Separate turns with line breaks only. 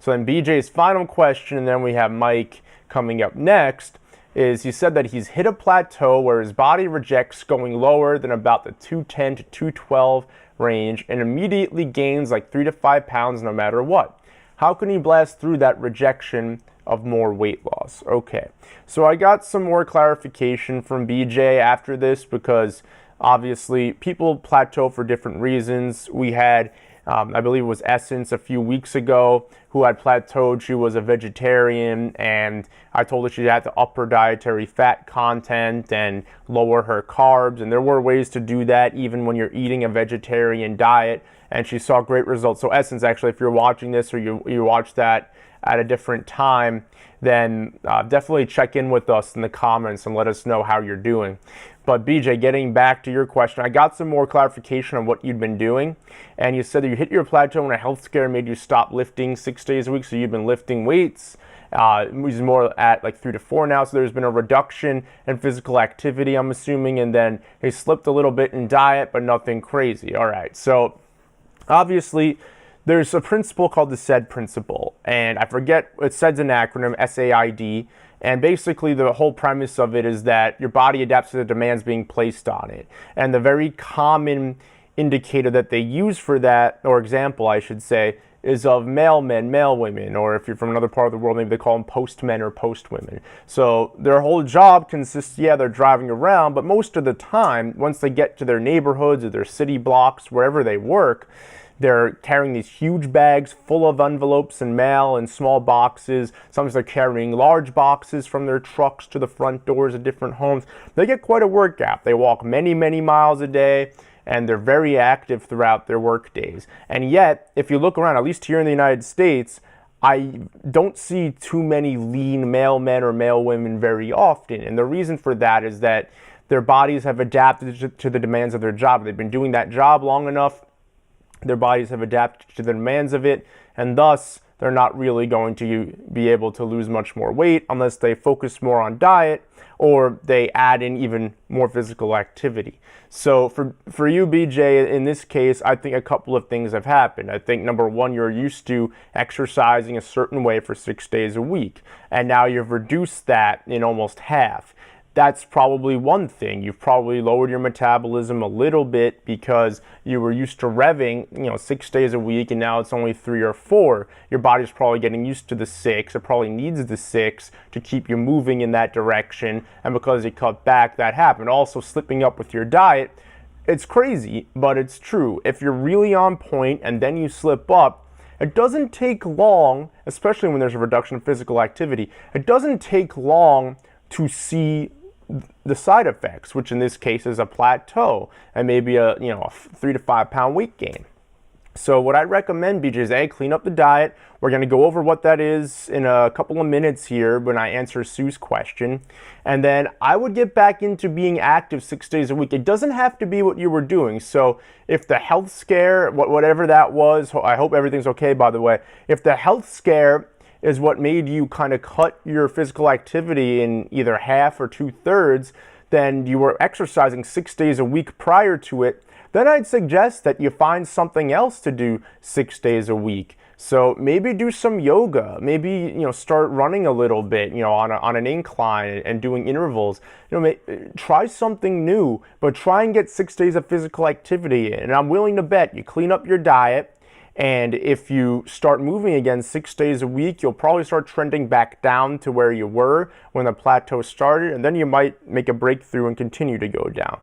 So then BJ's final question, and then we have Mike coming up next, is he said that he's hit a plateau where his body rejects going lower than about the 210 to 212 range and immediately gains like 3 to 5 pounds no matter what. How can he blast through that rejection of more weight loss? Okay, so I got some more clarification from BJ after this because obviously people plateau for different reasons. We had I believe it was Essence a few weeks ago who had plateaued. She was a vegetarian, and I told her she had to up her dietary fat content and lower her carbs, and there were ways to do that even when you're eating a vegetarian diet, and she saw great results. So Essence, actually, if you're watching this or you watch that at a different time, then definitely check in with us in the comments and let us know how you're doing. But BJ, getting back to your question, I got some more clarification on what you'd been doing. And you said that you hit your plateau when a health scare made you stop lifting 6 days a week. So you've been lifting weights. Which is more at like 3 to 4 now. So there's been a reduction in physical activity, I'm assuming. And then they slipped a little bit in diet, but nothing crazy. All right. So obviously, there's a principle called the SAID principle. And I forget, SAID's an acronym, SAID. And basically the whole premise of it is that your body adapts to the demands being placed on it. And the very common indicator that they use for that, or example I should say, is of male men, male women, or if you're from another part of the world, maybe they call them postmen or postwomen. So their whole job consists, they're driving around, but most of the time, once they get to their neighborhoods or their city blocks, wherever they work, they're carrying these huge bags full of envelopes and mail and small boxes. Sometimes they're carrying large boxes from their trucks to the front doors of different homes. They get quite a workout. They walk many, many miles a day, and they're very active throughout their work days. And yet, if you look around, at least here in the United States, I don't see too many lean male men or male women very often. And the reason for that is that their bodies have adapted to the demands of their job. They've been doing that job long enough. Their bodies have adapted to the demands of it, and thus they're not really going to be able to lose much more weight unless they focus more on diet or they add in even more physical activity. So for you, BJ, in this case, I think a couple of things have happened. I think number one, you're used to exercising a certain way for 6 days a week, and now you've reduced that in almost half. That's probably one thing. You've probably lowered your metabolism a little bit because you were used to revving, 6 days a week, and now it's only 3 or 4. Your body's probably getting used to the 6. It probably needs the 6 to keep you moving in that direction. And because you cut back, that happened. Also, slipping up with your diet, it's crazy, but it's true. If you're really on point and then you slip up, it doesn't take long, especially when there's a reduction in physical activity, it doesn't take long to see the side effects, which in this case is a plateau and maybe a 3 to 5 pound weight gain. So what I recommend, BJ, is clean up the diet. We're going to go over what that is in a couple of minutes here when I answer Sue's question. And then I would get back into being active 6 days a week. It doesn't have to be what you were doing. So if the health scare, whatever that was, I hope everything's okay, by the way. If the health scare is what made you kind of cut your physical activity in either half or 2/3, then you were exercising 6 days a week prior to it, then I'd suggest that you find something else to do 6 days a week. So maybe do some yoga, maybe start running a little bit, on an incline and doing intervals. Try something new, but try and get 6 days of physical activity in. And I'm willing to bet you clean up your diet. And if you start moving again 6 days a week, you'll probably start trending back down to where you were when the plateau started, and then you might make a breakthrough and continue to go down.